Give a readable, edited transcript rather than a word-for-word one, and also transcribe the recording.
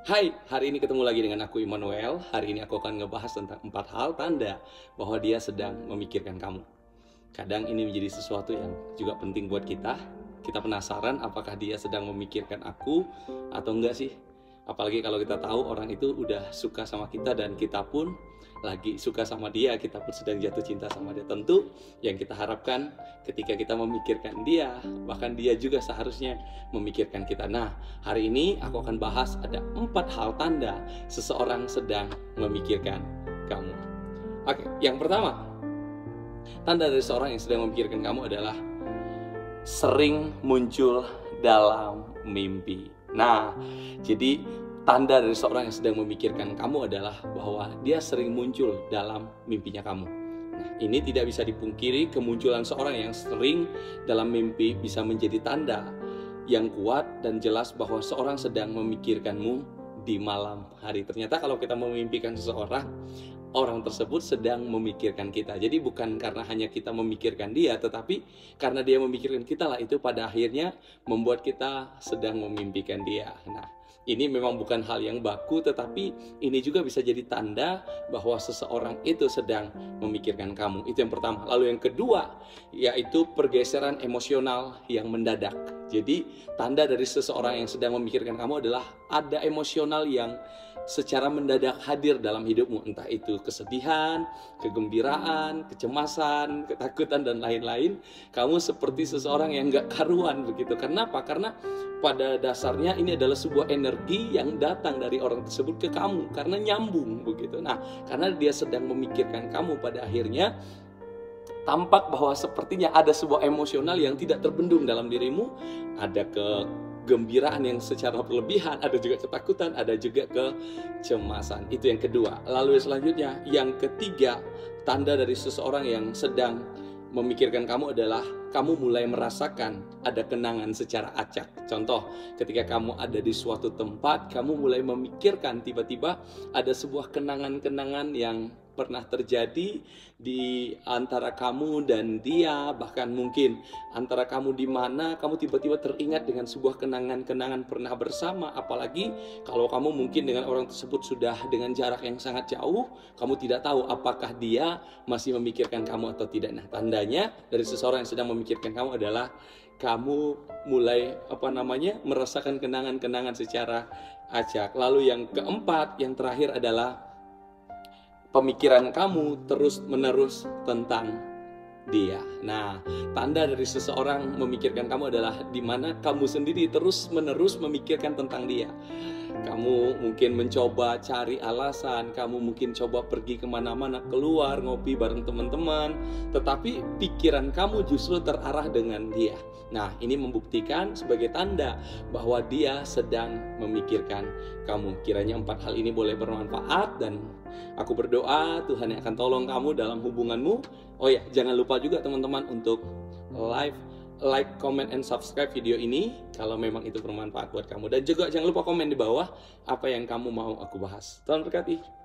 Hai, hari ini ketemu lagi dengan aku Immanuel. Hari ini aku akan ngebahas tentang 4 hal tanda bahwa dia sedang memikirkan kamu. Kadang ini menjadi sesuatu yang juga penting buat kita. Kita penasaran apakah dia sedang memikirkan aku atau enggak sih. Apalagi kalau kita tahu orang itu udah suka sama kita dan kita pun lagi suka sama dia, kita pun sedang jatuh cinta sama dia. Tentu yang kita harapkan ketika kita memikirkan dia, bahkan dia juga seharusnya memikirkan kita. Nah, hari ini aku akan bahas ada 4 hal tanda seseorang sedang memikirkan kamu. Oke, yang pertama, tanda dari seorang yang sedang memikirkan kamu adalah sering muncul dalam mimpi. Nah, jadi tanda dari seorang yang sedang memikirkan kamu adalah bahwa dia sering muncul dalam mimpinya kamu. Nah, ini tidak bisa dipungkiri, kemunculan seorang yang sering dalam mimpi bisa menjadi tanda yang kuat dan jelas bahwa seorang sedang memikirkanmu di malam hari. Ternyata kalau kita memimpikan seseorang, orang tersebut sedang memikirkan kita. Jadi bukan karena hanya kita memikirkan dia, tetapi karena dia memikirkan kita lah, itu pada akhirnya membuat kita sedang memimpikan dia. Nah, ini memang bukan hal yang baku, tetapi ini juga bisa jadi tanda bahwa seseorang itu sedang memikirkan kamu. Itu yang pertama. Lalu yang kedua, yaitu pergeseran emosional yang mendadak. Jadi tanda dari seseorang yang sedang memikirkan kamu adalah ada emosional yang secara mendadak hadir dalam hidupmu. Entah itu kesedihan, kegembiraan, kecemasan, ketakutan, dan lain-lain. Kamu seperti seseorang yang gak karuan begitu. Kenapa? Karena pada dasarnya ini adalah sebuah energi yang datang dari orang tersebut ke kamu. Karena nyambung begitu. Nah, karena dia sedang memikirkan kamu, pada akhirnya tampak bahwa sepertinya ada sebuah emosional yang tidak terbendung dalam dirimu. Ada kegembiraan yang secara berlebihan, ada juga ketakutan, ada juga kecemasan. Itu yang kedua. Lalu selanjutnya, yang ketiga, tanda dari seseorang yang sedang memikirkan kamu adalah kamu mulai merasakan ada kenangan secara acak. Contoh, ketika kamu ada di suatu tempat, kamu mulai memikirkan tiba-tiba ada sebuah kenangan-kenangan yang pernah terjadi di antara kamu dan dia, bahkan mungkin antara kamu di mana, kamu tiba-tiba teringat dengan sebuah kenangan-kenangan pernah bersama. Apalagi kalau kamu mungkin dengan orang tersebut sudah dengan jarak yang sangat jauh, kamu tidak tahu apakah dia masih memikirkan kamu atau tidak. Nah, tandanya dari seseorang yang sedang memikirkan kamu adalah kamu mulai merasakan kenangan-kenangan secara acak. Lalu yang keempat, yang terakhir adalah pemikiran kamu terus-menerus tentang dia. Nah, tanda dari seseorang memikirkan kamu adalah di mana kamu sendiri terus-menerus memikirkan tentang dia. Kamu mungkin mencoba cari alasan, kamu mungkin coba pergi kemana-mana, keluar, ngopi bareng teman-teman, tetapi pikiran kamu justru terarah dengan dia. Nah, ini membuktikan sebagai tanda bahwa dia sedang memikirkan kamu. Kiranya 4 hal ini boleh bermanfaat, dan aku berdoa Tuhan yang akan tolong kamu dalam hubunganmu. Oh ya, jangan lupa juga teman-teman untuk like, comment, and subscribe video ini kalau memang itu bermanfaat buat kamu. Dan juga jangan lupa komen di bawah apa yang kamu mau aku bahas. Tuhan berkati.